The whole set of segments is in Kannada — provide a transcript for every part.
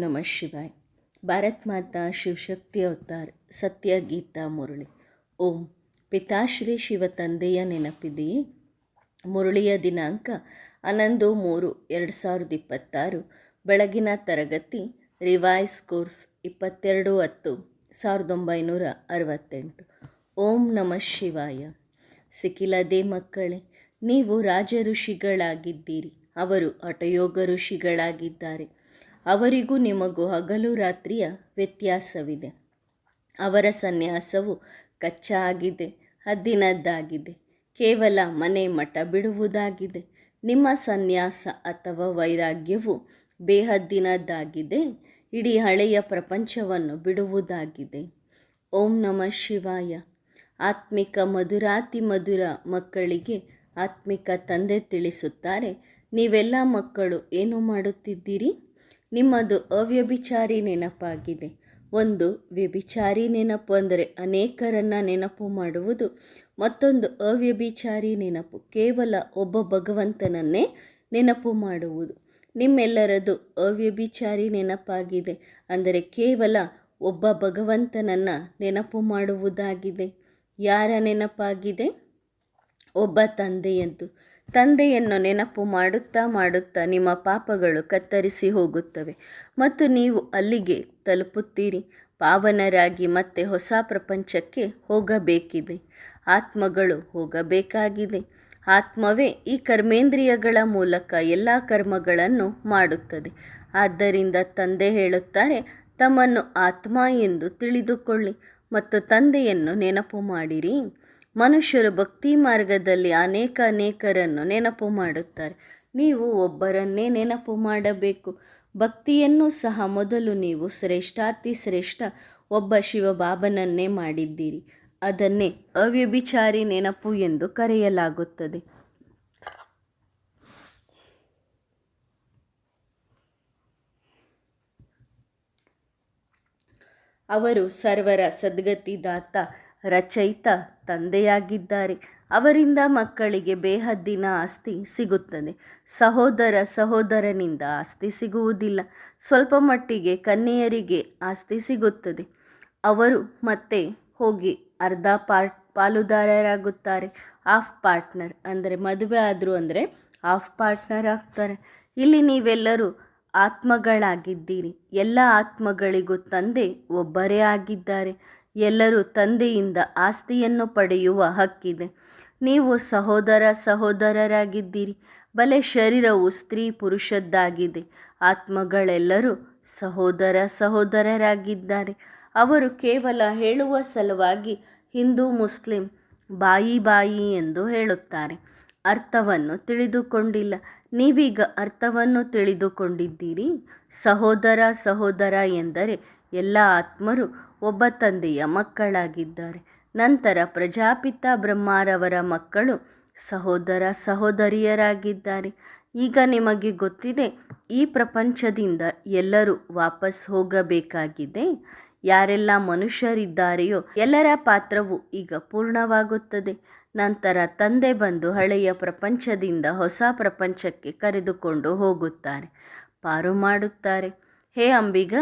नमः शिवाय। भारत माता ಶಿವಶಕ್ತಿ ಅವತಾರ್ ಸತ್ಯ ಗೀತಾ ಮುರಳಿ. ಓಂ. ಪಿತಾಶ್ರೀ ಶಿವ ತಂದೆಯ ನೆನಪಿದೆಯೇ? ಮುರಳಿಯ ದಿನಾಂಕ 11/3/2026. ಬೆಳಗಿನ ತರಗತಿ ರಿವೈಸ್ ಕೋರ್ಸ್ 22/10/1968. ಓಂ ನಮಃ ಶಿವಾಯ. ಸಿಕ್ಕಿಲ್ಲದೆ ಮಕ್ಕಳೇ, ನೀವು ರಾಜ ಋಷಿಗಳಾಗಿದ್ದೀರಿ. ಅವರು ಹಠಯೋಗ ಋಷಿಗಳಾಗಿದ್ದಾರೆ. ಅವರಿಗೂ ನಿಮಗೂ ಹಗಲು ರಾತ್ರಿಯ ವ್ಯತ್ಯಾಸವಿದೆ. ಅವರ ಸನ್ಯಾಸವು ಕಚ್ಚಾ ಆಗಿದೆ, ಹದ್ದಿನದ್ದಾಗಿದೆ, ಕೇವಲ ಮನೆ ಮಠ ಬಿಡುವುದಾಗಿದೆ. ನಿಮ್ಮ ಸನ್ಯಾಸ ಅಥವಾ ವೈರಾಗ್ಯವು ಬೇಹದ್ದಿನದ್ದಾಗಿದೆ, ಇಡೀ ಹಳೆಯ ಪ್ರಪಂಚವನ್ನು ಬಿಡುವುದಾಗಿದೆ. ಓಂ ನಮಃ ಶಿವಾಯ. ಆತ್ಮಿಕ ಮಧುರಾತಿ ಮಧುರ ಮಕ್ಕಳಿಗೆ ಆತ್ಮಿಕ ತಂದೆ ತಿಳಿಸುತ್ತಾರೆ, ನೀವೆಲ್ಲ ಮಕ್ಕಳು ಏನು ಮಾಡುತ್ತಿದ್ದೀರಿ? ನಿಮ್ಮದು ಅವ್ಯಭಿಚಾರಿ ನೆನಪಾಗಿದೆ. ಒಂದು ವ್ಯಭಿಚಾರಿ ನೆನಪು ಅಂದರೆ ಅನೇಕರನ್ನು ನೆನಪು ಮಾಡುವುದು. ಮತ್ತೊಂದು ಅವ್ಯಭಿಚಾರಿ ನೆನಪು ಕೇವಲ ಒಬ್ಬ ಭಗವಂತನನ್ನೇ ನೆನಪು ಮಾಡುವುದು. ನಿಮ್ಮೆಲ್ಲರದು ಅವ್ಯಭಿಚಾರಿ ನೆನಪಾಗಿದೆ, ಅಂದರೆ ಕೇವಲ ಒಬ್ಬ ಭಗವಂತನನ್ನು ನೆನಪು ಮಾಡುವುದಾಗಿದೆ. ಯಾರ ನೆನಪಾಗಿದೆ? ಒಬ್ಬ ತಂದೆಯದ್ದು. ತಂದೆಯನ್ನು ನೆನಪು ಮಾಡುತ್ತಾ ಮಾಡುತ್ತಾ ನಿಮ್ಮ ಪಾಪಗಳು ಕತ್ತರಿಸಿ ಹೋಗುತ್ತವೆ ಮತ್ತು ನೀವು ಅಲ್ಲಿಗೆ ತಲುಪುತ್ತೀರಿ. ಪಾವನರಾಗಿ ಮತ್ತೆ ಹೊಸ ಪ್ರಪಂಚಕ್ಕೆ ಹೋಗಬೇಕಿದೆ. ಆತ್ಮಗಳು ಹೋಗಬೇಕಾಗಿದೆ. ಆತ್ಮವೇ ಈ ಕರ್ಮೇಂದ್ರಿಯಗಳ ಮೂಲಕ ಎಲ್ಲ ಕರ್ಮಗಳನ್ನು ಮಾಡುತ್ತದೆ. ಆದ್ದರಿಂದ ತಂದೆ ಹೇಳುತ್ತಾರೆ, ತಮ್ಮನ್ನು ಆತ್ಮ ಎಂದು ತಿಳಿದುಕೊಳ್ಳಿ ಮತ್ತು ತಂದೆಯನ್ನು ನೆನಪು ಮಾಡಿರಿ. ಮನುಷ್ಯರು ಭಕ್ತಿ ಮಾರ್ಗದಲ್ಲಿ ಅನೇಕರನ್ನು ನೆನಪು ಮಾಡುತ್ತಾರೆ. ನೀವು ಒಬ್ಬರನ್ನೇ ನೆನಪು ಮಾಡಬೇಕು. ಭಕ್ತಿಯನ್ನು ಸಹ ಮೊದಲು ನೀವು ಶ್ರೇಷ್ಠಾತಿ ಶ್ರೇಷ್ಠ ಒಬ್ಬ ಶಿವಬಾಬನನ್ನೇ ಮಾಡಿದ್ದೀರಿ. ಅದನ್ನೇ ಅವ್ಯಭಿಚಾರಿ ನೆನಪು ಎಂದು ಕರೆಯಲಾಗುತ್ತದೆ. ಅವರು ಸರ್ವರ ಸದ್ಗತಿದಾತ ರಚಯಿತ ತಂದೆಯಾಗಿದ್ದಾರೆ. ಅವರಿಂದ ಮಕ್ಕಳಿಗೆ ಬೇಹದ್ದಿನ ಆಸ್ತಿ ಸಿಗುತ್ತದೆ. ಸಹೋದರನಿಂದ ಆಸ್ತಿ ಸಿಗುವುದಿಲ್ಲ. ಸ್ವಲ್ಪ ಮಟ್ಟಿಗೆ ಕನ್ಯೆಯರಿಗೆ ಆಸ್ತಿ ಸಿಗುತ್ತದೆ. ಅವರು ಮತ್ತೆ ಹೋಗಿ ಅರ್ಧ ಪಾಲುದಾರರಾಗುತ್ತಾರೆ. ಹಾಫ್ ಪಾರ್ಟ್ನರ್ ಅಂದರೆ ಮದುವೆ ಆದರು ಅಂದರೆ ಹಾಫ್ ಪಾರ್ಟ್ನರ್ ಆಗ್ತಾರೆ. ಇಲ್ಲಿ ನೀವೆಲ್ಲರೂ ಆತ್ಮಗಳಾಗಿದ್ದೀರಿ. ಎಲ್ಲ ಆತ್ಮಗಳಿಗೂ ತಂದೆ ಒಬ್ಬರೇ ಆಗಿದ್ದಾರೆ. ಎಲ್ಲರೂ ತಂದೆಯಿಂದ ಆಸ್ತಿಯನ್ನು ಪಡೆಯುವ ಹಕ್ಕಿದೆ. ನೀವು ಸಹೋದರರಾಗಿದ್ದೀರಿ. ಬಲೆ ಶರೀರವು ಸ್ತ್ರೀ ಪುರುಷದ್ದಾಗಿದೆ. ಆತ್ಮಗಳೆಲ್ಲರೂ ಸಹೋದರರಾಗಿದ್ದಾರೆ. ಅವರು ಕೇವಲ ಹೇಳುವ ಸಲುವಾಗಿ ಹಿಂದೂ ಮುಸ್ಲಿಂ ಬಾಯಿ ಎಂದು ಹೇಳುತ್ತಾರೆ. ಅರ್ಥವನ್ನು ತಿಳಿದುಕೊಂಡಿಲ್ಲ. ನೀವೀಗ ಅರ್ಥವನ್ನು ತಿಳಿದುಕೊಂಡಿದ್ದೀರಿ. ಸಹೋದರ ಎಂದರೆ ಎಲ್ಲ ಆತ್ಮರು ಒಬ್ಬ ತಂದೆಯ ಮಕ್ಕಳಾಗಿದ್ದಾರೆ. ನಂತರ ಪ್ರಜಾಪಿತ ಬ್ರಹ್ಮರವರ ಮಕ್ಕಳು ಸಹೋದರಿಯರಾಗಿದ್ದಾರೆ. ಈಗ ನಿಮಗೆ ಗೊತ್ತಿದೆ, ಈ ಪ್ರಪಂಚದಿಂದ ಎಲ್ಲರೂ ವಾಪಸ್ ಹೋಗಬೇಕಾಗಿದೆ. ಯಾರೆಲ್ಲ ಮನುಷ್ಯರಿದ್ದಾರೆಯೋ ಎಲ್ಲರ ಪಾತ್ರವು ಈಗ ಪೂರ್ಣವಾಗುತ್ತದೆ. ನಂತರ ತಂದೆ ಬಂದು ಹಳೆಯ ಪ್ರಪಂಚದಿಂದ ಹೊಸ ಪ್ರಪಂಚಕ್ಕೆ ಕರೆದುಕೊಂಡು ಹೋಗುತ್ತಾರೆ, ಪಾರು ಮಾಡುತ್ತಾರೆ. ಹೇ ಅಂಬಿಗ,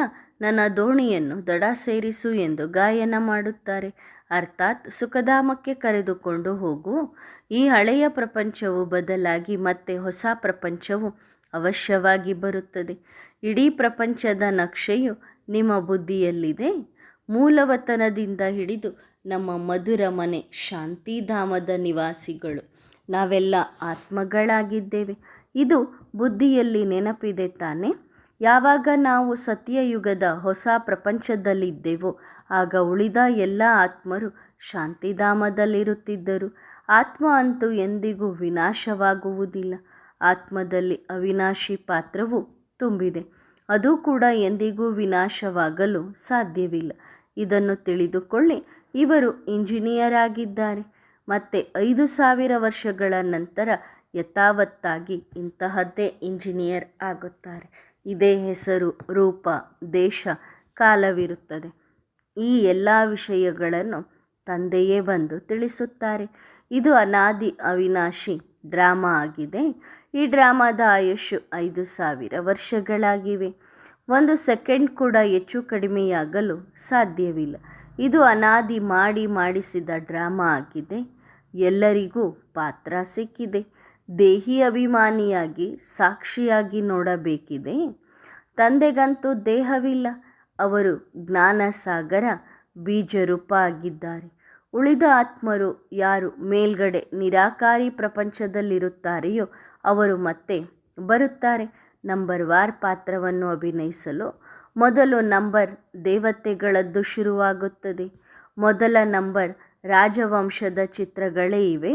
ನನ್ನ ದೋಣಿಯನ್ನು ದಡ ಸೇರಿಸು ಎಂದು ಗಾಯನ ಮಾಡುತ್ತಾರೆ. ಅರ್ಥಾತ್ ಸುಖಧಾಮಕ್ಕೆ ಕರೆದುಕೊಂಡು ಹೋಗು. ಈ ಹಳೆಯ ಪ್ರಪಂಚವು ಬದಲಾಗಿ ಮತ್ತೆ ಹೊಸ ಪ್ರಪಂಚವು ಅವಶ್ಯವಾಗಿ ಬರುತ್ತದೆ. ಇಡೀ ಪ್ರಪಂಚದ ನಕ್ಷೆಯು ನಿಮ್ಮ ಬುದ್ಧಿಯಲ್ಲಿದೆ. ಮೂಲವತನದಿಂದ ಹಿಡಿದು ನಮ್ಮ ಮಧುರ ಮನೆ ಶಾಂತಿಧಾಮದ ನಿವಾಸಿಗಳು ನಾವೆಲ್ಲ ಆತ್ಮಗಳಾಗಿದ್ದೇವೆ. ಇದು ಬುದ್ಧಿಯಲ್ಲಿ ನೆನಪಿದೆ ತಾನೆ? ಯಾವಾಗ ನಾವು ಸತ್ಯಯುಗದ ಹೊಸ ಪ್ರಪಂಚದಲ್ಲಿದ್ದೆವೋ ಆಗ ಉಳಿದ ಎಲ್ಲ ಆತ್ಮರು ಶಾಂತಿಧಾಮದಲ್ಲಿರುತ್ತಿದ್ದರು. ಆತ್ಮ ಅಂತೂ ಎಂದಿಗೂ ವಿನಾಶವಾಗುವುದಿಲ್ಲ. ಆತ್ಮದಲ್ಲಿ ಅವಿನಾಶಿ ಪಾತ್ರವು ತುಂಬಿದೆ. ಅದು ಕೂಡ ಎಂದಿಗೂ ವಿನಾಶವಾಗಲು ಸಾಧ್ಯವಿಲ್ಲ. ಇದನ್ನು ತಿಳಿದುಕೊಳ್ಳಿ. ಇವರು ಇಂಜಿನಿಯರ್ ಆಗಿದ್ದಾರೆ. ಮತ್ತೆ 5,000 ವರ್ಷಗಳ ನಂತರ ಯಥಾವತ್ತಾಗಿ ಇಂತಹದ್ದೇ ಇಂಜಿನಿಯರ್ ಆಗುತ್ತಾರೆ. ಇದೇ ಹೆಸರು, ರೂಪ, ದೇಶ, ಕಾಲವಿರುತ್ತದೆ. ಈ ಎಲ್ಲ ವಿಷಯಗಳನ್ನು ತಂದೆಯೇ ಬಂದು ತಿಳಿಸುತ್ತಾರೆ. ಇದು ಅನಾದಿ ಅವಿನಾಶಿ ಡ್ರಾಮಾ ಆಗಿದೆ. ಈ ಡ್ರಾಮಾದ ಆಯುಷ್ಯು 5,000 ವರ್ಷಗಳಾಗಿವೆ. ಒಂದು ಸೆಕೆಂಡ್ ಕೂಡ ಹೆಚ್ಚು ಕಡಿಮೆಯಾಗಲು ಸಾಧ್ಯವಿಲ್ಲ. ಇದು ಅನಾದಿ ಮಾಡಿಸಿದ ಡ್ರಾಮಾ ಆಗಿದೆ. ಎಲ್ಲರಿಗೂ ಪಾತ್ರ ಸಿಕ್ಕಿದೆ. ದೇಹಿ ಅಭಿಮಾನಿಯಾಗಿ ಸಾಕ್ಷಿಯಾಗಿ ನೋಡಬೇಕಿದೆ. ತಂದೆಗಂತೂ ದೇಹವಿಲ್ಲ. ಅವರು ಜ್ಞಾನಸಾಗರ ಬೀಜರೂಪ ಆಗಿದ್ದಾರೆ. ಉಳಿದ ಆತ್ಮರು ಯಾರು ಮೇಲ್ಗಡೆ ನಿರಾಕಾರಿ ಪ್ರಪಂಚದಲ್ಲಿರುತ್ತಾರೆಯೋ ಅವರು ಮತ್ತೆ ಬರುತ್ತಾರೆ ನಂಬರ್ ವಾರ್ ಪಾತ್ರವನ್ನು ಅಭಿನಯಿಸಲು. ಮೊದಲು ನಂಬರ್ ದೇವತೆಗಳದ್ದು ಶುರುವಾಗುತ್ತದೆ. ಮೊದಲ ನಂಬರ್ ರಾಜವಂಶದ ಚಿತ್ರಗಳೇ ಇವೆ.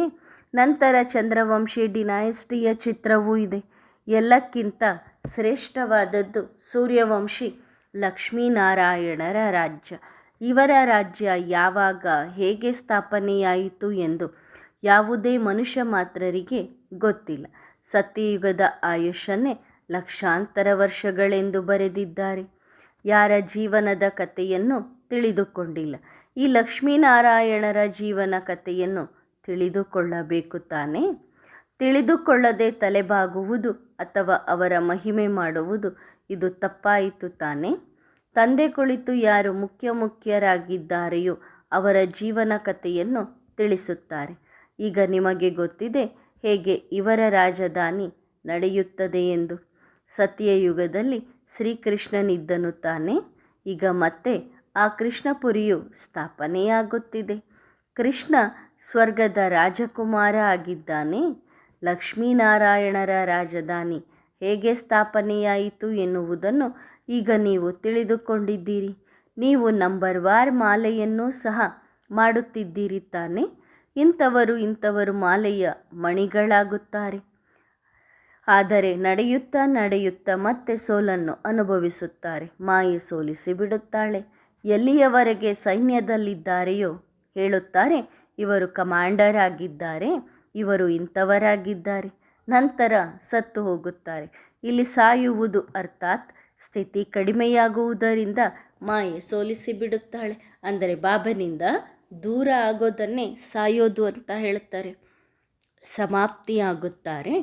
ನಂತರ ಚಂದ್ರವಂಶಿ ಡಿನೈಸ್ಟಿಯ ಚಿತ್ರವೂ ಇದೆ. ಎಲ್ಲಕ್ಕಿಂತ ಶ್ರೇಷ್ಠವಾದದ್ದು ಸೂರ್ಯವಂಶಿ ಲಕ್ಷ್ಮೀನಾರಾಯಣರ ರಾಜ್ಯ. ಇವರ ರಾಜ್ಯ ಯಾವಾಗ ಹೇಗೆ ಸ್ಥಾಪನೆಯಾಯಿತು ಎಂದು ಯಾವುದೇ ಮನುಷ್ಯ ಮಾತ್ರರಿಗೆ ಗೊತ್ತಿಲ್ಲ. ಸತ್ಯಯುಗದ ಆಯುಷ್ಯನ್ನೇ ಲಕ್ಷಾಂತರ ವರ್ಷಗಳೆಂದು ಬರೆದಿದ್ದಾರೆ. ಯಾರ ಜೀವನದ ಕಥೆಯನ್ನು ತಿಳಿದುಕೊಂಡಿಲ್ಲ. ಈ ಲಕ್ಷ್ಮೀನಾರಾಯಣರ ಜೀವನ ಕಥೆಯನ್ನು ತಿಳಿದುಕೊಳ್ಳಬೇಕು ತಾನೇ. ತಿಳಿದುಕೊಳ್ಳದೆ ತಲೆಬಾಗುವುದು ಅಥವಾ ಅವರ ಮಹಿಮೆ ಮಾಡುವುದು ಇದು ತಪ್ಪಾಯಿತು ತಾನೇ. ತಂದೆ ಕುಳಿತು ಯಾರು ಮುಖ್ಯರಾಗಿದ್ದಾರೆಯೋ ಅವರ ಜೀವನ ಕಥೆಯನ್ನು ತಿಳಿಸುತ್ತಾರೆ. ಈಗ ನಿಮಗೆ ಗೊತ್ತಿದೆ ಹೇಗೆ ಇವರ ರಾಜಧಾನಿ ನಡೆಯುತ್ತದೆ ಎಂದು. ಸತ್ಯಯುಗದಲ್ಲಿ ಶ್ರೀಕೃಷ್ಣನಿದ್ದನು ತಾನೇ. ಈಗ ಮತ್ತೆ ಆ ಕೃಷ್ಣಪುರಿಯು ಸ್ಥಾಪನೆಯಾಗುತ್ತಿದೆ. ಕೃಷ್ಣ ಸ್ವರ್ಗದ ರಾಜಕುಮಾರ ಆಗಿದ್ದಾನೆ. ಲಕ್ಷ್ಮೀನಾರಾಯಣರ ರಾಜಧಾನಿ ಹೇಗೆ ಸ್ಥಾಪನೆಯಾಯಿತು ಎನ್ನುವುದನ್ನು ಈಗ ನೀವು ತಿಳಿದುಕೊಂಡಿದ್ದೀರಿ. ನೀವು ನಂಬರ್ ವಾರ್ ಮಾಲೆಯನ್ನೂ ಸಹ ಮಾಡುತ್ತಿದ್ದೀರಿ ತಾನೇ. ಇಂಥವರು ಮಾಲೆಯ ಮಣಿಗಳಾಗುತ್ತಾರೆ. ಆದರೆ ನಡೆಯುತ್ತಾ ಮತ್ತೆ ಸೋಲನ್ನು ಅನುಭವಿಸುತ್ತಾರೆ. ಮಾಯೆ ಸೋಲಿಸಿ ಬಿಡುತ್ತಾಳೆ. ಎಲ್ಲಿಯವರೆಗೆ ಸೈನ್ಯದಲ್ಲಿದ್ದಾರೆಯೋ ಹೇಳುತ್ತಾರೆ ಇವರು ಕಮಾಂಡರ್ ಆಗಿದ್ದಾರೆ, ಇವರು ಇಂಥವರಾಗಿದ್ದಾರೆ. ನಂತರ ಸತ್ತು ಹೋಗುತ್ತಾರೆ. ಇಲ್ಲಿ ಸಾಯುವುದು ಅರ್ಥಾತ್ ಸ್ಥಿತಿ ಕಡಿಮೆಯಾಗುವುದರಿಂದ ಮಾಯೆ ಸೋಲಿಸಿ ಬಿಡುತ್ತಾಳೆ. ಅಂದರೆ ಬಾಬನಿಂದ ದೂರ ಆಗೋದನ್ನೇ ಸಾಯೋದು ಅಂತ ಹೇಳ್ತಾರೆ. ಸಮಾಪ್ತಿಯಾಗುತ್ತಾರೆ.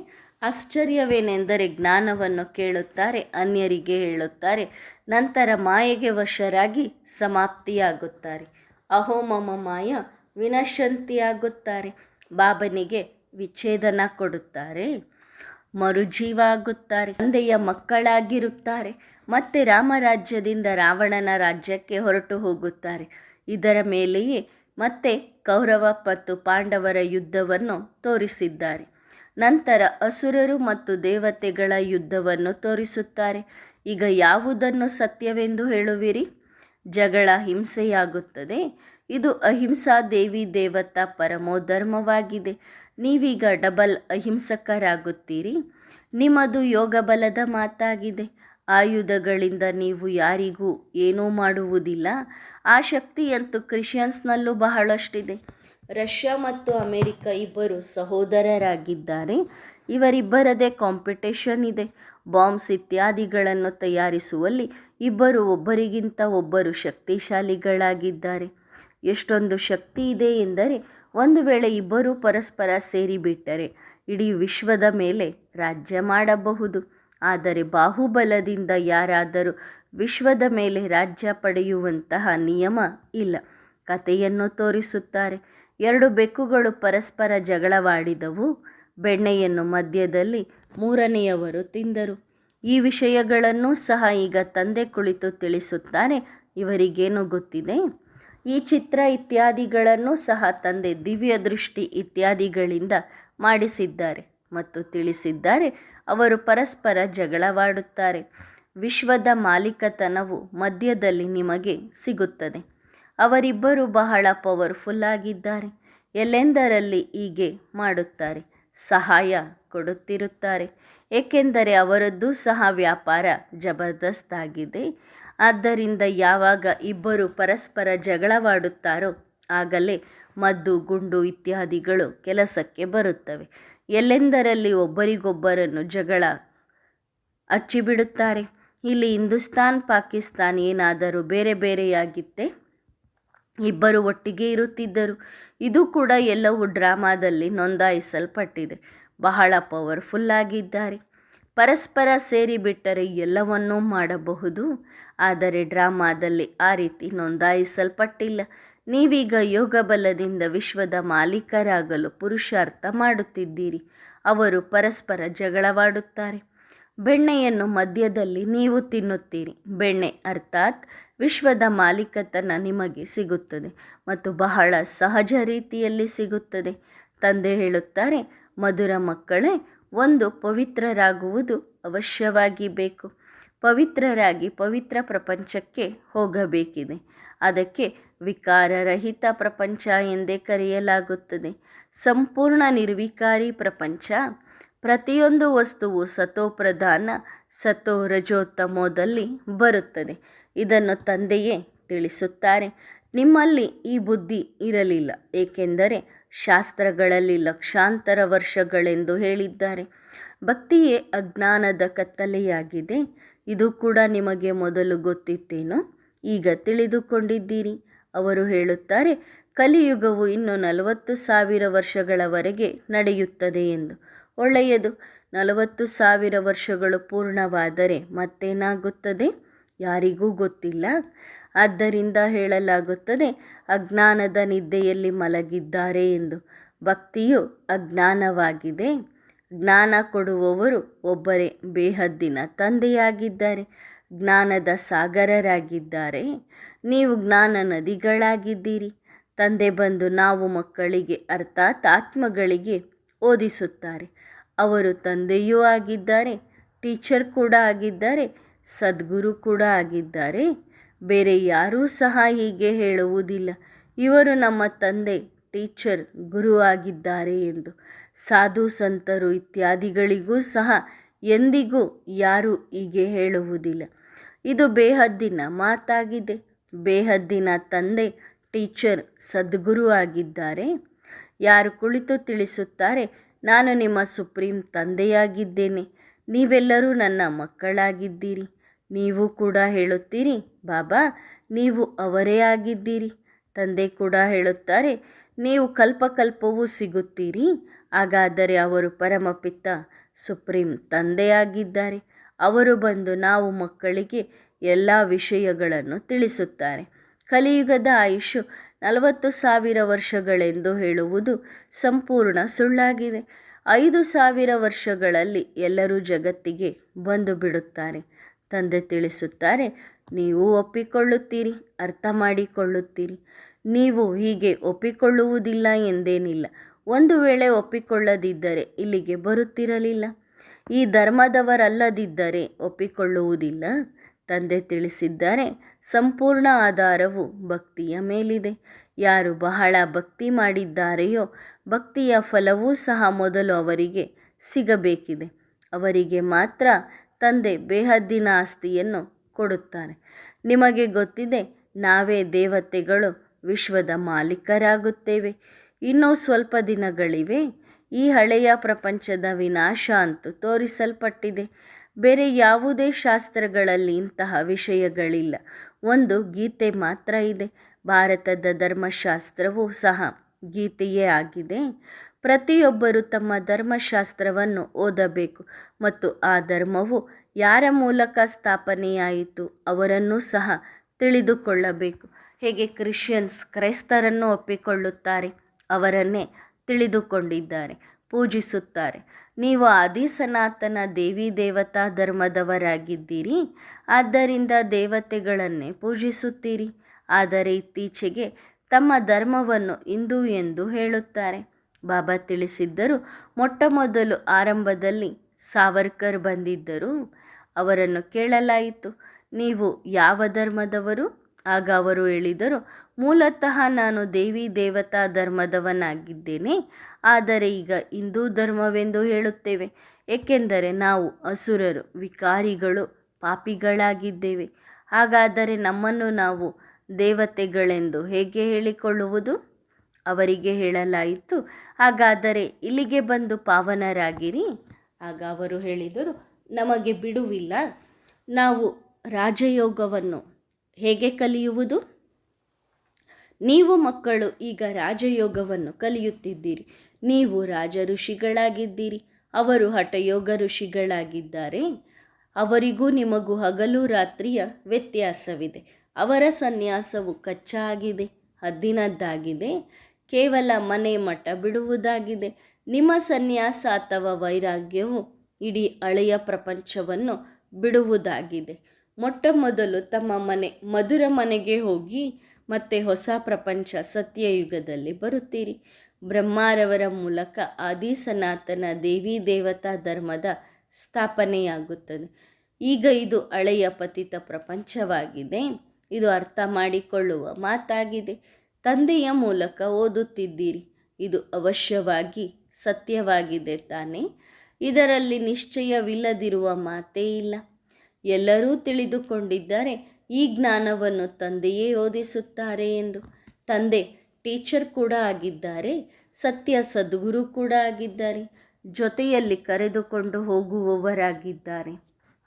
ಆಶ್ಚರ್ಯವೇನೆಂದರೆ ಜ್ಞಾನವನ್ನು ಕೇಳುತ್ತಾರೆ, ಅನ್ಯರಿಗೆ ಹೇಳುತ್ತಾರೆ, ನಂತರ ಮಾಯೆಗೆ ವಶರಾಗಿ ಸಮಾಪ್ತಿಯಾಗುತ್ತಾರೆ. ಅಹೋ ಮಮ ಮಾಯ ವಿನಶಂತಿಯಾಗುತ್ತಾರೆ. ಬಾಬನಿಗೆ ವಿಚ್ಛೇದನ ಕೊಡುತ್ತಾರೆ. ಮರುಜೀವ ಆಗುತ್ತಾರೆ. ತಂದೆಯ ಮಕ್ಕಳಾಗಿರುತ್ತಾರೆ. ಮತ್ತೆ ರಾಮರಾಜ್ಯದಿಂದ ರಾವಣನ ರಾಜ್ಯಕ್ಕೆ ಹೊರಟು ಹೋಗುತ್ತಾರೆ. ಇದರ ಮೇಲೆಯೇ ಮತ್ತೆ ಕೌರವ ಮತ್ತು ಪಾಂಡವರ ಯುದ್ಧವನ್ನು ತೋರಿಸಿದ್ದಾರೆ. ನಂತರ ಅಸುರರು ಮತ್ತು ದೇವತೆಗಳ ಯುದ್ಧವನ್ನು ತೋರಿಸುತ್ತಾರೆ. ಈಗ ಯಾವುದನ್ನು ಸತ್ಯವೆಂದು ಹೇಳುವಿರಿ? ಜಗಳ ಹಿಂಸೆಯಾಗುತ್ತದೆ. ಇದು ಅಹಿಂಸಾ ದೇವಿ ದೇವತಾ ಪರಮೋಧರ್ಮವಾಗಿದೆ. ನೀವೀಗ ಡಬಲ್ ಅಹಿಂಸಕರಾಗುತ್ತೀರಿ. ನಿಮ್ಮದು ಯೋಗ ಬಲದ ಮಾತಾಗಿದೆ. ಆಯುಧಗಳಿಂದ ನೀವು ಯಾರಿಗೂ ಏನೂ ಮಾಡುವುದಿಲ್ಲ. ಆ ಶಕ್ತಿಯಂತೂ ಕ್ರಿಶ್ಚಿಯನ್ಸ್ನಲ್ಲೂ ಬಹಳಷ್ಟಿದೆ. ರಷ್ಯಾ ಮತ್ತು ಅಮೆರಿಕ ಇಬ್ಬರು ಸಹೋದರರಾಗಿದ್ದಾರೆ. ಇವರಿಬ್ಬರದೇ ಕಾಂಪಿಟೇಷನ್ ಇದೆ. ಬಾಂಬ್ಸ್ ಇತ್ಯಾದಿಗಳನ್ನು ತಯಾರಿಸುವಲ್ಲಿ ಇಬ್ಬರು ಒಬ್ಬರಿಗಿಂತ ಒಬ್ಬರು ಶಕ್ತಿಶಾಲಿಗಳಾಗಿದ್ದಾರೆ. ಎಷ್ಟೊಂದು ಶಕ್ತಿ ಇದೆ ಎಂದರೆ ಒಂದು ವೇಳೆ ಇಬ್ಬರೂ ಪರಸ್ಪರ ಸೇರಿಬಿಟ್ಟರೆ ಇಡೀ ವಿಶ್ವದ ಮೇಲೆ ರಾಜ್ಯ ಮಾಡಬಹುದು. ಆದರೆ ಬಾಹುಬಲದಿಂದ ಯಾರಾದರೂ ವಿಶ್ವದ ಮೇಲೆ ರಾಜ್ಯ ಪಡೆಯುವಂತಹ ನಿಯಮ ಇಲ್ಲ. ಕಥೆಯನ್ನು ತೋರಿಸುತ್ತಾರೆ. 2 ಬೆಕ್ಕುಗಳು ಪರಸ್ಪರ ಜಗಳವಾಡಿದವು. ಬೆಣ್ಣೆಯನ್ನು ಮಧ್ಯದಲ್ಲಿ 3ನೆಯವರು ತಿಂದರು. ಈ ವಿಷಯಗಳನ್ನು ಸಹ ಈಗ ತಂದೆ ಕುಳಿತು ತಿಳಿಸುತ್ತಾರೆ. ಇವರಿಗೇನು ಗೊತ್ತಿದೆ? ಈ ಚಿತ್ರ ಇತ್ಯಾದಿಗಳನ್ನು ಸಹ ತಂದೆ ದಿವ್ಯ ದೃಷ್ಟಿ ಇತ್ಯಾದಿಗಳಿಂದ ಮಾಡಿಸಿದ್ದಾರೆ ಮತ್ತು ತಿಳಿಸಿದ್ದಾರೆ. ಅವರು ಪರಸ್ಪರ ಜಗಳವಾಡುತ್ತಾರೆ. ವಿಶ್ವದ ಮಾಲೀಕತನವು ಮಧ್ಯದಲ್ಲಿ ನಿಮಗೆ ಸಿಗುತ್ತದೆ. ಅವರಿಬ್ಬರು ಬಹಳ ಪವರ್ಫುಲ್ ಆಗಿದ್ದಾರೆ. ಎಲ್ಲೆಂದರಲ್ಲಿ ಹೀಗೆ ಮಾಡುತ್ತಾರೆ. ಸಹಾಯ ಕೊಡುತ್ತಿರುತ್ತಾರೆ. ಏಕೆಂದರೆ ಅವರದ್ದು ಸಹ ವ್ಯಾಪಾರ ಜಬರ್ದಸ್ತ್ ಆಗಿದೆ. ಆದ್ದರಿಂದ ಯಾವಾಗ ಇಬ್ಬರು ಪರಸ್ಪರ ಜಗಳವಾಡುತ್ತಾರೋ ಆಗಲೇ ಮದ್ದು ಗುಂಡು ಇತ್ಯಾದಿಗಳು ಕೆಲಸಕ್ಕೆ ಬರುತ್ತವೆ. ಎಲ್ಲೆಂದರಲ್ಲಿ ಒಬ್ಬರಿಗೊಬ್ಬರನ್ನು ಜಗಳ ಹಚ್ಚಿಬಿಡುತ್ತಾರೆ. ಇಲ್ಲಿ ಹಿಂದೂಸ್ತಾನ್ ಪಾಕಿಸ್ತಾನ್ ಏನಾದರೂ ಬೇರೆ ಬೇರೆಯಾಗಿತ್ತೆ? ಇಬ್ಬರು ಒಟ್ಟಿಗೆ ಇರುತ್ತಿದ್ದರು. ಇದು ಕೂಡ ಎಲ್ಲವೂ ಡ್ರಾಮಾದಲ್ಲಿ ನೋಂದಾಯಿಸಲ್ಪಟ್ಟಿದೆ. ಬಹಳ ಪವರ್ಫುಲ್ ಆಗಿದ್ದಾರೆ. ಪರಸ್ಪರ ಸೇರಿಬಿಟ್ಟರೆ ಎಲ್ಲವನ್ನೂ ಮಾಡಬಹುದು. ಆದರೆ ಡ್ರಾಮಾದಲ್ಲಿ ಆ ರೀತಿ ನೋಂದಾಯಿಸಲ್ಪಟ್ಟಿಲ್ಲ. ನೀವೀಗ ಯೋಗ ಬಲದಿಂದ ವಿಶ್ವದ ಮಾಲೀಕರಾಗಲು ಪುರುಷಾರ್ಥ ಮಾಡುತ್ತಿದ್ದೀರಿ. ಅವರು ಪರಸ್ಪರ ಜಗಳವಾಡುತ್ತಾರೆ. ಬೆಣ್ಣೆಯನ್ನು ಮಧ್ಯದಲ್ಲಿ ನೀವು ತಿನ್ನುತ್ತೀರಿ. ಬೆಣ್ಣೆ ಅರ್ಥಾತ್ ವಿಶ್ವದ ಮಾಲೀಕತನ ನಿಮಗೆ ಸಿಗುತ್ತದೆ ಮತ್ತು ಬಹಳ ಸಹಜ ರೀತಿಯಲ್ಲಿ ಸಿಗುತ್ತದೆ. ತಂದೆ ಹೇಳುತ್ತಾರೆ, ಮಧುರ ಮಕ್ಕಳೇ, ಒಂದು ಪವಿತ್ರರಾಗುವುದು ಅವಶ್ಯವಾಗಿ ಬೇಕು. ಪವಿತ್ರರಾಗಿ ಪವಿತ್ರ ಪ್ರಪಂಚಕ್ಕೆ ಹೋಗಬೇಕಿದೆ. ಅದಕ್ಕೆ ವಿಕಾರರಹಿತ ಪ್ರಪಂಚ ಎಂದೇ ಕರೆಯಲಾಗುತ್ತದೆ. ಸಂಪೂರ್ಣ ನಿರ್ವಿಕಾರಿ ಪ್ರಪಂಚ. ಪ್ರತಿಯೊಂದು ವಸ್ತುವು ಸತೋಪ್ರಧಾನ, ಸತೋ ರಜೋತ್ತಮೋದಲ್ಲಿ ಬರುತ್ತದೆ. ಇದನ್ನು ತಂದೆಯೇ ತಿಳಿಸುತ್ತಾರೆ. ನಿಮ್ಮಲ್ಲಿ ಈ ಬುದ್ಧಿ ಇರಲಿಲ್ಲ, ಏಕೆಂದರೆ ಶಾಸ್ತ್ರಗಳಲ್ಲಿ ಲಕ್ಷಾಂತರ ವರ್ಷಗಳೆಂದು ಹೇಳಿದ್ದಾರೆ. ಭಕ್ತಿಯೇ ಅಜ್ಞಾನದ ಕತ್ತಲೆಯಾಗಿದೆ. ಇದು ಕೂಡ ನಿಮಗೆ ಮೊದಲು ಗೊತ್ತಿತ್ತೇನೋ? ಈಗ ತಿಳಿದುಕೊಂಡಿದ್ದೀರಿ. ಅವರು ಹೇಳುತ್ತಾರೆ, ಕಲಿಯುಗವು ಇನ್ನು 40,000 ವರ್ಷಗಳವರೆಗೆ ನಡೆಯುತ್ತದೆ ಎಂದು. ಒಳ್ಳೆಯದು. 40,000 ವರ್ಷಗಳು ಪೂರ್ಣವಾದರೆ ಮತ್ತೇನಾಗುತ್ತದೆ? ಯಾರಿಗೂ ಗೊತ್ತಿಲ್ಲ. ಆದ್ದರಿಂದ ಹೇಳಲಾಗುತ್ತದೆ, ಅಜ್ಞಾನದ ನಿದ್ದೆಯಲ್ಲಿ ಮಲಗಿದ್ದಾರೆ ಎಂದು. ಭಕ್ತಿಯು ಅಜ್ಞಾನವಾಗಿದೆ. ಜ್ಞಾನ ಕೊಡುವವರು ಒಬ್ಬರೇ ಬೇಹದ್ದಿನ ತಂದೆಯಾಗಿದ್ದಾರೆ. ಜ್ಞಾನದ ಸಾಗರರಾಗಿದ್ದಾರೆ. ನೀವು ಜ್ಞಾನ ನದಿಗಳಾಗಿದ್ದೀರಿ. ತಂದೆ ಬಂದು ನಾವು ಮಕ್ಕಳಿಗೆ ಅರ್ಥಾತ್ ಆತ್ಮಗಳಿಗೆ ಓದಿಸುತ್ತಾರೆ. ಅವರು ತಂದೆಯೂ ಆಗಿದ್ದಾರೆ, ಟೀಚರ್ ಕೂಡ ಆಗಿದ್ದಾರೆ, ಸದ್ಗುರು ಕೂಡ ಆಗಿದ್ದಾರೆ. ಬೇರೆ ಯಾರೂ ಸಹ ಹೀಗೆ ಹೇಳುವುದಿಲ್ಲ, ಇವರು ನಮ್ಮ ತಂದೆ, ಟೀಚರ್, ಗುರು ಆಗಿದ್ದಾರೆ ಎಂದು. ಸಾಧು ಸಂತರು ಇತ್ಯಾದಿಗಳಿಗೂ ಸಹ ಎಂದಿಗೂ ಯಾರೂ ಹೀಗೆ ಹೇಳುವುದಿಲ್ಲ. ಇದು ಬೇಹದ್ದಿನ ಮಾತಾಗಿದೆ. ಬೇಹದ್ದಿನ ತಂದೆ, ಟೀಚರ್, ಸದ್ಗುರು ಆಗಿದ್ದಾರೆ. ಯಾರು ಕುಳಿತು ತಿಳಿಸುತ್ತಾರೆ, ನಾನು ನಿಮ್ಮ ಸುಪ್ರೀಂ ತಂದೆಯಾಗಿದ್ದೇನೆ, ನೀವೆಲ್ಲರೂ ನನ್ನ ಮಕ್ಕಳಾಗಿದ್ದೀರಿ. ನೀವು ಕೂಡ ಹೇಳುತ್ತೀರಿ, ಬಾಬಾ ನೀವು ಅವರೇ ಆಗಿದ್ದೀರಿ. ತಂದೆ ಕೂಡ ಹೇಳುತ್ತಾರೆ, ನೀವು ಕಲ್ಪಕಲ್ಪವೂ ಸಿಗುತ್ತೀರಿ. ಹಾಗಾದರೆ ಅವರು ಪರಮಪಿತ ಸುಪ್ರೀಂ ತಂದೆಯಾಗಿದ್ದಾರೆ. ಅವರು ಬಂದು ನಾವು ಮಕ್ಕಳಿಗೆ ಎಲ್ಲ ವಿಷಯಗಳನ್ನು ತಿಳಿಸುತ್ತಾರೆ. ಕಲಿಯುಗದ ಆಯುಷು 40,000 ವರ್ಷಗಳೆಂದು ಹೇಳುವುದು ಸಂಪೂರ್ಣ ಸುಳ್ಳಾಗಿದೆ. 5,000 ವರ್ಷಗಳಲ್ಲಿ ಎಲ್ಲರೂ ಜಗತ್ತಿಗೆ ಬಂದು ಬಿಡುತ್ತಾರೆ. ತಂದೆ ತಿಳಿಸುತ್ತಾರೆ, ನೀವು ಒಪ್ಪಿಕೊಳ್ಳುತ್ತೀರಿ, ಅರ್ಥ ಮಾಡಿಕೊಳ್ಳುತ್ತೀರಿ. ನೀವು ಹೀಗೆ ಒಪ್ಪಿಕೊಳ್ಳುವುದಿಲ್ಲ ಎಂದೇನಿಲ್ಲ. ಒಂದು ವೇಳೆ ಒಪ್ಪಿಕೊಳ್ಳದಿದ್ದರೆ ಇಲ್ಲಿಗೆ ಬರುತ್ತಿರಲಿಲ್ಲ. ಈ ಧರ್ಮದವರಲ್ಲದಿದ್ದರೆ ಒಪ್ಪಿಕೊಳ್ಳುವುದಿಲ್ಲ. ತಂದೆ ತಿಳಿಸಿದ್ದಾರೆ, ಸಂಪೂರ್ಣ ಆಧಾರವು ಭಕ್ತಿಯ ಮೇಲಿದೆ. ಯಾರು ಬಹಳ ಭಕ್ತಿ ಮಾಡಿದ್ದಾರೆಯೋ ಭಕ್ತಿಯ ಫಲವೂ ಸಹ ಮೊದಲು ಅವರಿಗೆ ಸಿಗಬೇಕಿದೆ. ಅವರಿಗೆ ಮಾತ್ರ ತಂದೆ ಬೇಹದ್ದಿನ ಆಸ್ತಿಯನ್ನು ಕೊಡುತ್ತಾರೆ. ನಿಮಗೆ ಗೊತ್ತಿದೆ, ನಾವೇ ದೇವತೆಗಳು ವಿಶ್ವದ ಮಾಲೀಕರಾಗುತ್ತೇವೆ. ಇನ್ನೂ ಸ್ವಲ್ಪ ದಿನಗಳಿವೆ. ಈ ಹಳೆಯ ಪ್ರಪಂಚದ ವಿನಾಶ ಅಂತೂ ತೋರಿಸಲ್ಪಟ್ಟಿದೆ. ಬೇರೆ ಯಾವುದೇ ಶಾಸ್ತ್ರಗಳಲ್ಲಿ ಇಂತಹ ವಿಷಯಗಳಿಲ್ಲ. ಒಂದು ಗೀತೆ ಮಾತ್ರ ಇದೆ. ಭಾರತದ ಧರ್ಮಶಾಸ್ತ್ರವೂ ಸಹ ಗೀತೆಯೇ ಆಗಿದೆ. ಪ್ರತಿಯೊಬ್ಬರು ತಮ್ಮ ಧರ್ಮಶಾಸ್ತ್ರವನ್ನು ಓದಬೇಕು ಮತ್ತು ಆ ಧರ್ಮವು ಯಾರ ಮೂಲಕ ಸ್ಥಾಪನೆಯಾಯಿತು ಅವರನ್ನೂ ಸಹ ತಿಳಿದುಕೊಳ್ಳಬೇಕು. ಹೇಗೆ ಕ್ರಿಶ್ಚಿಯನ್ಸ್ ಕ್ರೈಸ್ತರನ್ನು ಒಪ್ಪಿಕೊಳ್ಳುತ್ತಾರೆ, ಅವರನ್ನೇ ತಿಳಿದುಕೊಂಡಿದ್ದಾರೆ, ಪೂಜಿಸುತ್ತಾರೆ. ನೀವು ಆದಿ ಸನಾತನ ದೇವಿ ದೇವತಾ ಧರ್ಮದವರಾಗಿದ್ದೀರಿ, ಆದ್ದರಿಂದ ದೇವತೆಗಳನ್ನೇ ಪೂಜಿಸುತ್ತೀರಿ. ಆದರೆ ಇತ್ತೀಚೆಗೆ ತಮ್ಮ ಧರ್ಮವನ್ನು ಹಿಂದೂ ಎಂದು ಹೇಳುತ್ತಾರೆ. ಬಾಬಾ ತಿಳಿಸಿದ್ದರು, ಮೊಟ್ಟಮೊದಲು ಆರಂಭದಲ್ಲಿ ಸಾವರ್ಕರ್ ಬಂದಿದ್ದರು. ಅವರನ್ನು ಕೇಳಲಾಯಿತು, ನೀವು ಯಾವ ಧರ್ಮದವರು? ಆಗ ಅವರು ಹೇಳಿದರು, ಮೂಲತಃ ನಾನು ದೇವಿ ದೇವತಾ ಧರ್ಮದವನಾಗಿದ್ದೇನೆ, ಆದರೆ ಈಗ ಹಿಂದೂ ಧರ್ಮವೆಂದು ಹೇಳುತ್ತೇವೆ, ಏಕೆಂದರೆ ನಾವು ಅಸುರರು, ವಿಕಾರಿಗಳು, ಪಾಪಿಗಳಾಗಿದ್ದೇವೆ. ಹಾಗಾದರೆ ನಮ್ಮನ್ನು ನಾವು ದೇವತೆಗಳೆಂದು ಹೇಗೆ ಹೇಳಿಕೊಳ್ಳುವುದು? ಅವರಿಗೆ ಹೇಳಲಾಯಿತು, ಹಾಗಾದರೆ ಇಲ್ಲಿಗೆ ಬಂದು ಪಾವನರಾಗಿರಿ. ಆಗ ಅವರು ಹೇಳಿದರು, ನಮಗೆ ಬಿಡುವಿಲ್ಲ. ನಾವು ರಾಜಯೋಗವನ್ನು ಹೇಗೆ ಕಲಿಯುವುದು? ನೀವು ಮಕ್ಕಳು ಈಗ ರಾಜಯೋಗವನ್ನು ಕಲಿಯುತ್ತಿದ್ದೀರಿ. ನೀವು ರಾಜ ಋಷಿಗಳಾಗಿದ್ದೀರಿ. ಅವರು ಹಠಯೋಗ ಋಷಿಗಳಾಗಿದ್ದಾರೆ. ಅವರಿಗೂ ನಿಮಗೂ ಹಗಲು ರಾತ್ರಿಯ ವ್ಯತ್ಯಾಸವಿದೆ. ಅವರ ಸನ್ಯಾಸವು ಕಚ್ಚಾ ಆಗಿದೆ, ಹದ್ದಿನದ್ದಾಗಿದೆ, ಕೇವಲ ಮನೆ ಮಠ ಬಿಡುವುದಾಗಿದೆ. ನಿಮ್ಮ ಸನ್ಯಾಸ ಅಥವಾ ವೈರಾಗ್ಯವು ಇಡೀ ಹಳೆಯ ಪ್ರಪಂಚವನ್ನು ಬಿಡುವುದಾಗಿದೆ. ಮೊಟ್ಟ ಮೊದಲು ತಮ್ಮ ಮಧುರ ಮನೆಗೆ ಹೋಗಿ ಮತ್ತೆ ಹೊಸ ಪ್ರಪಂಚ ಸತ್ಯಯುಗದಲ್ಲಿ ಬರುತ್ತೀರಿ. ಬ್ರಹ್ಮಾರವರ ಮೂಲಕ ಆದಿ ಸನಾತನ ದೇವಿ ದೇವತಾ ಧರ್ಮದ ಸ್ಥಾಪನೆಯಾಗುತ್ತದೆ. ಈಗ ಇದು ಹಳೆಯ ಪತಿತ ಪ್ರಪಂಚವಾಗಿದೆ. ಇದು ಅರ್ಥ ಮಾಡಿಕೊಳ್ಳುವ ಮಾತಾಗಿದೆ. ತಂದೆಯ ಮೂಲಕ ಓದುತ್ತಿದ್ದೀರಿ. ಇದು ಅವಶ್ಯವಾಗಿ ಸತ್ಯವಾಗಿದೆ ತಾನೇ. ಇದರಲ್ಲಿ ನಿಶ್ಚಯವಿಲ್ಲದಿರುವ ಮಾತೇ ಇಲ್ಲ. ಎಲ್ಲರೂ ತಿಳಿದುಕೊಂಡಿದ್ದಾರೆ ಈ ಜ್ಞಾನವನ್ನು ತಂದೆಯೇ ಓದಿಸುತ್ತಾರೆ ಎಂದು. ತಂದೆ ಟೀಚರ್ ಕೂಡ ಆಗಿದ್ದಾರೆ, ಸತ್ಯ ಸದ್ಗುರು ಕೂಡ ಆಗಿದ್ದಾರೆ, ಜೊತೆಯಲ್ಲಿ ಕರೆದುಕೊಂಡು ಹೋಗುವವರಾಗಿದ್ದಾರೆ.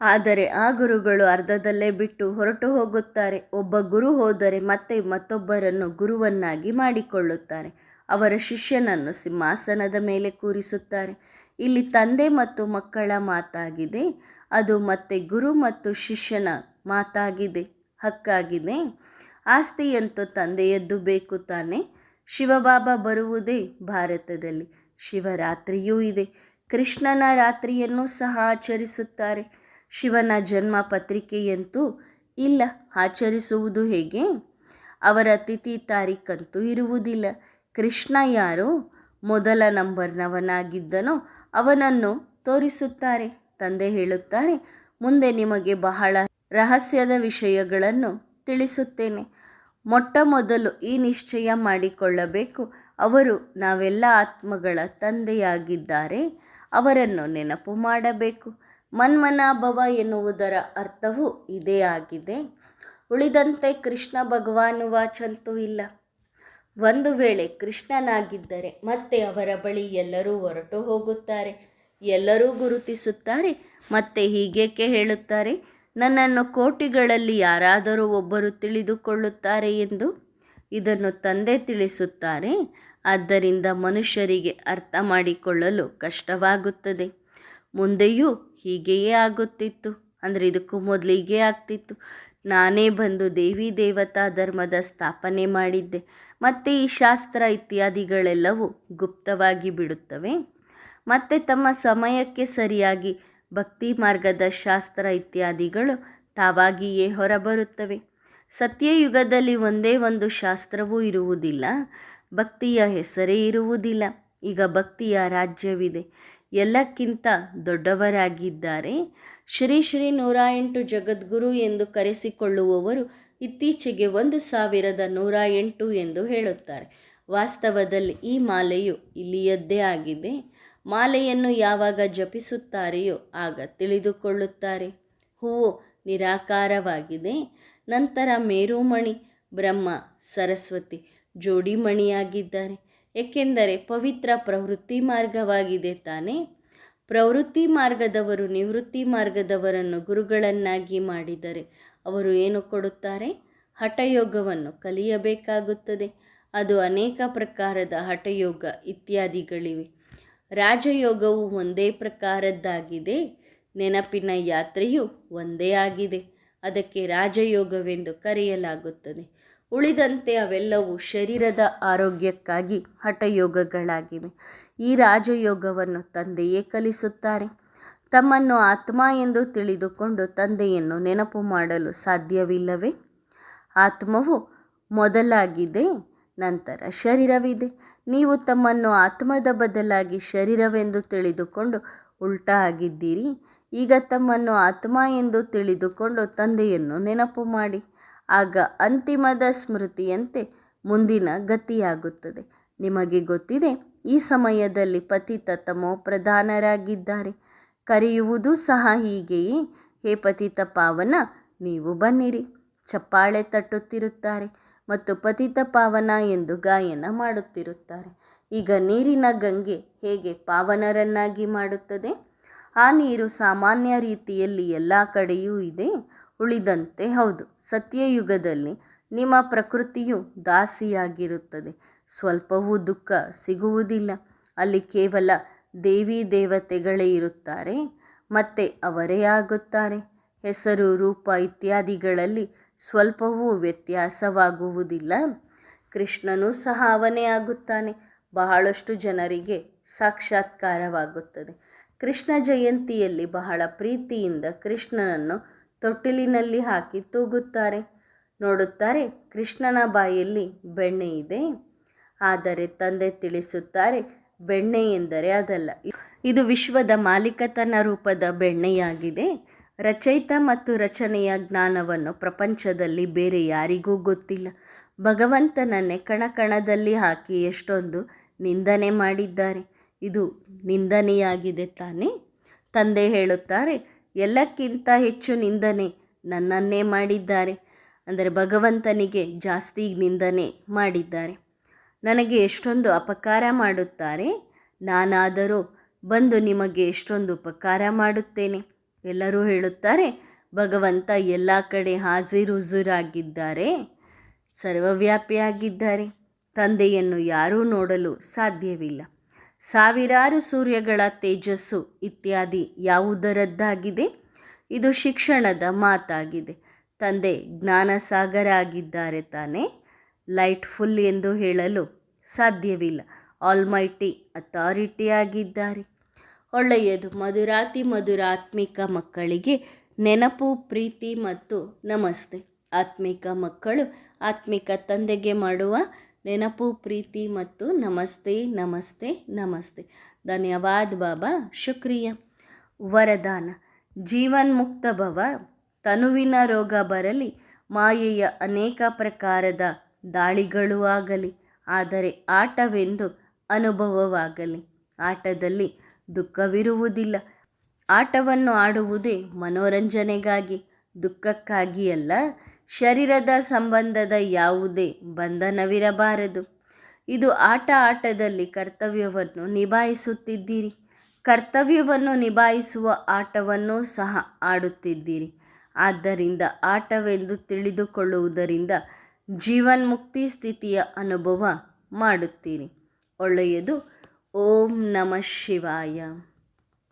ಆದರೆ ಆ ಗುರುಗಳು ಅರ್ಧದಲ್ಲೇ ಬಿಟ್ಟು ಹೊರಟು ಹೋಗುತ್ತಾರೆ. ಒಬ್ಬ ಗುರು ಹೋದರೆ ಮತ್ತೆ ಮತ್ತೊಬ್ಬರನ್ನು ಗುರುವನ್ನಾಗಿ ಮಾಡಿಕೊಳ್ಳುತ್ತಾರೆ. ಅವರ ಶಿಷ್ಯನನ್ನು ಸಿಂಹಾಸನದ ಮೇಲೆ ಕೂರಿಸುತ್ತಾರೆ. ಇಲ್ಲಿ ತಂದೆ ಮತ್ತು ಮಕ್ಕಳ ಮಾತಾಗಿದೆ. ಅದು ಮತ್ತೆ ಗುರು ಮತ್ತು ಶಿಷ್ಯನ ಮಾತಾಗಿದೆ, ಹಕ್ಕಾಗಿದೆ. ಆಸ್ತಿಯಂತೂ ತಂದೆಯದ್ದು ಬೇಕು ತಾನೆ. ಶಿವಬಾಬಾ ಬರುವುದೇ ಭಾರತದಲ್ಲಿ. ಶಿವರಾತ್ರಿಯೂ ಇದೆ. ಕೃಷ್ಣನ ರಾತ್ರಿಯನ್ನು ಸಹ ಆಚರಿಸುತ್ತಾರೆ. ಶಿವನ ಜನ್ಮ ಪತ್ರಿಕೆಯಂತೂ ಇಲ್ಲ. ಆಚರಿಸುವುದು ಹೇಗೆ? ಅವರ ತಿಥಿ ತಾರೀಖಂತೂ ಇರುವುದಿಲ್ಲ. ಕೃಷ್ಣ ಯಾರೋ ಮೊದಲ ನಂಬರ್ನವನಾಗಿದ್ದನೋ ಅವನನ್ನು ತೋರಿಸುತ್ತಾರೆ. ತಂದೆ ಹೇಳುತ್ತಾರೆ, ಮುಂದೆ ನಿಮಗೆ ಬಹಳ ರಹಸ್ಯದ ವಿಷಯಗಳನ್ನು ತಿಳಿಸುತ್ತೇನೆ. ಮೊಟ್ಟ ಮೊದಲು ಈ ನಿಶ್ಚಯ ಮಾಡಿಕೊಳ್ಳಬೇಕು, ಅವರು ನಾವೆಲ್ಲ ಆತ್ಮಗಳ ತಂದೆಯಾಗಿದ್ದಾರೆ. ಅವರನ್ನು ನೆನಪು ಮಾಡಬೇಕು. ಮನ್ಮನಾಭವ ಎನ್ನುವುದರ ಅರ್ಥವೂ ಇದೇ ಆಗಿದೆ. ಉಳಿದಂತೆ ಕೃಷ್ಣ ಭಗವಾನುವಾಚಂತೂ ಇಲ್ಲ. ಒಂದು ವೇಳೆ ಕೃಷ್ಣನಾಗಿದ್ದರೆ ಮತ್ತೆ ಅವರ ಬಳಿ ಎಲ್ಲರೂ ಹೊರಟು ಹೋಗುತ್ತಾರೆ. ಎಲ್ಲರೂ ಗುರುತಿಸುತ್ತಾರೆ. ಮತ್ತೆ ಹೀಗೇಕೆ ಹೇಳುತ್ತಾರೆ, ನನ್ನನ್ನು ಕೋಟಿಗಳಲ್ಲಿ ಯಾರಾದರೂ ಒಬ್ಬರು ತಿಳಿದುಕೊಳ್ಳುತ್ತಾರೆ ಎಂದು. ಇದನ್ನು ತಂದೆ ತಿಳಿಸುತ್ತಾರೆ. ಆದ್ದರಿಂದ ಮನುಷ್ಯರಿಗೆ ಅರ್ಥ ಮಾಡಿಕೊಳ್ಳಲು ಕಷ್ಟವಾಗುತ್ತದೆ. ಮುಂದೆಯೂ ಹೀಗೆಯೇ ಆಗುತ್ತಿತ್ತು. ಅಂದರೆ ಇದಕ್ಕೂ ಮೊದಲು ಹೀಗೆ ಆಗ್ತಿತ್ತು. ನಾನೇ ಬಂದು ದೇವಿ ದೇವತಾ ಧರ್ಮದ ಸ್ಥಾಪನೆ ಮಾಡಿದ್ದೆ. ಮತ್ತು ಈ ಶಾಸ್ತ್ರ ಇತ್ಯಾದಿಗಳೆಲ್ಲವೂ ಗುಪ್ತವಾಗಿ ಬಿಡುತ್ತವೆ. ಮತ್ತು ತಮ್ಮ ಸಮಯಕ್ಕೆ ಸರಿಯಾಗಿ ಭಕ್ತಿ ಮಾರ್ಗದ ಶಾಸ್ತ್ರ ಇತ್ಯಾದಿಗಳು ತಾವಾಗಿಯೇ ಹೊರಬರುತ್ತವೆ. ಸತ್ಯಯುಗದಲ್ಲಿ ಒಂದೇ ಒಂದು ಶಾಸ್ತ್ರವೂ ಇರುವುದಿಲ್ಲ. ಭಕ್ತಿಯ ಹೆಸರೇ ಇರುವುದಿಲ್ಲ. ಈಗ ಭಕ್ತಿಯ ರಾಜ್ಯವಿದೆ. ಎಲ್ಲಕ್ಕಿಂತ ದೊಡ್ಡವರಾಗಿದ್ದಾರೆ. ಶ್ರೀ ಶ್ರೀ 108 ಜಗದ್ಗುರು ಎಂದು ಕರೆಸಿಕೊಳ್ಳುವವರು ಇತ್ತೀಚೆಗೆ 1108 ಎಂದು ಹೇಳುತ್ತಾರೆ. ವಾಸ್ತವದಲ್ಲಿ ಈ ಮಾಲೆಯು ಇಲ್ಲಿಯದ್ದೇ ಆಗಿದೆ. ಮಾಲೆಯನ್ನು ಯಾವಾಗ ಜಪಿಸುತ್ತಾರೆಯೋ ಆಗ ತಿಳಿದುಕೊಳ್ಳುತ್ತಾರೆ. ಹೂವು ನಿರಾಕಾರವಾಗಿದೆ. ನಂತರ ಮೇರುಮಣಿ ಬ್ರಹ್ಮ ಸರಸ್ವತಿ ಜೋಡಿಮಣಿಯಾಗಿದ್ದಾರೆ. ಏಕೆಂದರೆ ಪವಿತ್ರ ಪ್ರವೃತ್ತಿ ಮಾರ್ಗವಾಗಿದೆ ತಾನೇ. ಪ್ರವೃತ್ತಿ ಮಾರ್ಗದವರು ನಿವೃತ್ತಿ ಮಾರ್ಗದವರನ್ನು ಗುರುಗಳನ್ನಾಗಿ ಮಾಡಿದರೆ ಅವರು ಏನು ಕೊಡುತ್ತಾರೆ? ಹಠಯೋಗವನ್ನು ಕಲಿಯಬೇಕಾಗುತ್ತದೆ. ಅದು ಅನೇಕ ಪ್ರಕಾರದ ಹಠಯೋಗ ಇತ್ಯಾದಿಗಳಿವೆ. ರಾಜಯೋಗವು ಒಂದೇ ಪ್ರಕಾರದ್ದಾಗಿದೆ. ನೆನಪಿನ ಯಾತ್ರೆಯು ಒಂದೇ ಆಗಿದೆ. ಅದಕ್ಕೆ ರಾಜಯೋಗವೆಂದು ಕರೆಯಲಾಗುತ್ತದೆ. ಉಳಿದಂತೆ ಅವೆಲ್ಲವೂ ಶರೀರದ ಆರೋಗ್ಯಕ್ಕಾಗಿ ಹಠಯೋಗಗಳಾಗಿವೆ. ಈ ರಾಜಯೋಗವನ್ನು ತಂದೆಯೇ ಕಲಿಸುತ್ತಾರೆ. ತಮ್ಮನ್ನು ಆತ್ಮ ಎಂದು ತಿಳಿದುಕೊಂಡು ತಂದೆಯನ್ನು ನೆನಪು ಮಾಡಲು ಸಾಧ್ಯವಿಲ್ಲವೇ? ಆತ್ಮವು ಮೊದಲಾಗಿದೆ, ನಂತರ ಶರೀರವಿದೆ. ನೀವು ತಮ್ಮನ್ನು ಆತ್ಮದ ಬದಲಾಗಿ ಶರೀರವೆಂದು ತಿಳಿದುಕೊಂಡು ಉಲ್ಟಾ ಆಗಿದ್ದೀರಿ. ಈಗ ತಮ್ಮನ್ನು ಆತ್ಮ ಎಂದು ತಿಳಿದುಕೊಂಡು ತಂದೆಯನ್ನು ನೆನಪು ಮಾಡಿ. ಆಗ ಅಂತಿಮದ ಸ್ಮೃತಿಯಂತೆ ಮುಂದಿನ ಗತಿಯಾಗುತ್ತದೆ. ನಿಮಗೆ ಗೊತ್ತಿದೆ, ಈ ಸಮಯದಲ್ಲಿ ಪತಿತ ತಮೋ ಪ್ರಧಾನರಾಗಿದ್ದಾರೆ. ಕರೆಯುವುದು ಸಹ ಹೀಗೆಯೇ, ಹೇ ಪತಿತ ಪಾವನ ನೀವು ಬನ್ನಿರಿ. ಚಪ್ಪಾಳೆ ತಟ್ಟುತ್ತಿರುತ್ತಾರೆ ಮತ್ತು ಪತಿತ ಪಾವನ ಎಂದು ಗಾಯನ ಮಾಡುತ್ತಿರುತ್ತಾರೆ. ಈಗ ನೀರಿನ ಗಂಗೆ ಹೇಗೆ ಪಾವನರನ್ನಾಗಿ ಮಾಡುತ್ತದೆ? ಆ ನೀರು ಸಾಮಾನ್ಯ ರೀತಿಯಲ್ಲಿ ಎಲ್ಲ ಕಡೆಯೂ ಇದೆ. ಉಳಿದಂತೆ ಹೌದು, ಸತ್ಯಯುಗದಲ್ಲಿ ನಿಮ್ಮ ಪ್ರಕೃತಿಯು ದಾಸಿಯಾಗಿರುತ್ತದೆ. ಸ್ವಲ್ಪವೂ ದುಃಖ ಸಿಗುವುದಿಲ್ಲ. ಅಲ್ಲಿ ಕೇವಲ ದೇವಿ ದೇವತೆಗಳೇ ಇರುತ್ತಾರೆ ಮತ್ತು ಅವರೇ ಆಗುತ್ತಾರೆ. ಹೆಸರು, ರೂಪ ಇತ್ಯಾದಿಗಳಲ್ಲಿ ಸ್ವಲ್ಪವೂ ವ್ಯತ್ಯಾಸವಾಗುವುದಿಲ್ಲ. ಕೃಷ್ಣನೂ ಸಹ ಅವನೇ ಆಗುತ್ತಾನೆ. ಬಹಳಷ್ಟು ಜನರಿಗೆ ಸಾಕ್ಷಾತ್ಕಾರವಾಗುತ್ತದೆ. ಕೃಷ್ಣ ಜಯಂತಿಯಲ್ಲಿ ಬಹಳ ಪ್ರೀತಿಯಿಂದ ಕೃಷ್ಣನನ್ನು ತೊಟ್ಟಿಲಿನಲ್ಲಿ ಹಾಕಿ ತೂಗುತ್ತಾರೆ. ನೋಡುತ್ತಾರೆ, ಕೃಷ್ಣನ ಬಾಯಲ್ಲಿ ಬೆಣ್ಣೆ ಇದೆ. ಆದರೆ ತಂದೆ ತಿಳಿಸುತ್ತಾರೆ, ಬೆಣ್ಣೆ ಎಂದರೆ ಅದಲ್ಲ, ಇದು ವಿಶ್ವದ ಮಾಲೀಕತನ ರೂಪದ ಬೆಣ್ಣೆಯಾಗಿದೆ. ರಚಯಿತ ಮತ್ತು ರಚನೆಯ ಜ್ಞಾನವನ್ನು ಪ್ರಪಂಚದಲ್ಲಿ ಬೇರೆ ಯಾರಿಗೂ ಗೊತ್ತಿಲ್ಲ. ಭಗವಂತನನ್ನೇ ಕಣಕಣದಲ್ಲಿ ಹಾಕಿ ಎಷ್ಟೊಂದು ನಿಂದನೆ ಮಾಡಿದ್ದಾರೆ. ಇದು ನಿಂದನೆಯಾಗಿದೆ ತಾನೇ. ತಂದೆ ಹೇಳುತ್ತಾರೆ, ಎಲ್ಲಕ್ಕಿಂತ ಹೆಚ್ಚು ನಿಂದನೆ ನನ್ನನ್ನೇ ಮಾಡಿದ್ದಾರೆ. ಅಂದರೆ ಭಗವಂತನಿಗೆ ಜಾಸ್ತಿ ನಿಂದನೆ ಮಾಡಿದ್ದಾರೆ. ನನಗೆ ಎಷ್ಟೊಂದು ಅಪಕಾರ ಮಾಡುತ್ತಾರೆ. ನಾನಾದರೂ ಬಂದು ನಿಮಗೆ ಎಷ್ಟೊಂದು ಉಪಕಾರ ಮಾಡುತ್ತೇನೆ. ಎಲ್ಲರೂ ಹೇಳುತ್ತಾರೆ, ಭಗವಂತ ಎಲ್ಲ ಕಡೆ ಹಾಜಿರುಜುರಾಗಿದ್ದಾರೆ, ಸರ್ವವ್ಯಾಪಿಯಾಗಿದ್ದಾರೆ. ತಂದೆಯನ್ನು ಯಾರೂ ನೋಡಲು ಸಾಧ್ಯವಿಲ್ಲ. ಸಾವಿರಾರು ಸೂರ್ಯಗಳ ತೇಜಸ್ಸು ಇತ್ಯಾದಿ ಯಾವುದರದ್ದಾಗಿದೆ? ಇದು ಶಿಕ್ಷಣದ ಮಾತಾಗಿದೆ. ತಂದೆ ಜ್ಞಾನಸಾಗರ ಆಗಿದ್ದಾರೆ ತಾನೇ. ಲೈಟ್ ಫುಲ್ ಎಂದು ಹೇಳಲು ಸಾಧ್ಯವಿಲ್ಲ. ಆಲ್ಮೈಟಿ ಅಥಾರಿಟಿ ಆಗಿದ್ದಾರೆ. ಒಳ್ಳೆಯದು. ಮಧುರಾತ್ಮಿಕ ಮಕ್ಕಳಿಗೆ ನೆನಪು, ಪ್ರೀತಿ ಮತ್ತು ನಮಸ್ತೆ. ಆತ್ಮಿಕ ಮಕ್ಕಳು ಆತ್ಮಿಕ ತಂದೆಗೆ ಮಾಡುವ ನೆನಪು, ಪ್ರೀತಿ ಮತ್ತು ನಮಸ್ತೆ ನಮಸ್ತೆ ನಮಸ್ತೆ. ಧನ್ಯವಾದ ಬಾಬಾ, ಶುಕ್ರಿಯ. ವರದಾನ: ಜೀವನ್ಮುಕ್ತ ಭವ. ತನುವಿನ ರೋಗ ಬರಲಿ, ಮಾಯೆಯ ಅನೇಕ ಪ್ರಕಾರದ ದಾಳಿಗಳು ಆಗಲಿ, ಆದರೆ ಆಟವೆಂದು ಅನುಭವವಾಗಲಿ. ಆಟದಲ್ಲಿ ದುಃಖವಿರುವುದಿಲ್ಲ. ಆಟವನ್ನು ಆಡುವುದೇ ಮನೋರಂಜನೆಗಾಗಿ, ದುಃಖಕ್ಕಾಗಿ ಅಲ್ಲ. ಶರೀರದ ಸಂಬಂಧದ ಯಾವುದೇ ಬಂಧನವಿರಬಾರದು. ಇದು ಆಟದಲ್ಲಿ ಕರ್ತವ್ಯವನ್ನು ನಿಭಾಯಿಸುತ್ತಿದ್ದೀರಿ. ಕರ್ತವ್ಯವನ್ನು ನಿಭಾಯಿಸುವ ಆಟವನ್ನು ಸಹ ಆಡುತ್ತಿದ್ದೀರಿ. ಆದ್ದರಿಂದ ಆಟವೆಂದು ತಿಳಿದುಕೊಳ್ಳುವುದರಿಂದ ಜೀವನ್ಮುಕ್ತಿ ಸ್ಥಿತಿಯ ಅನುಭವ ಮಾಡುತ್ತೀರಿ. ಒಳ್ಳೆಯದು. ಓಂ ನಮಃ ಶಿವಾಯ.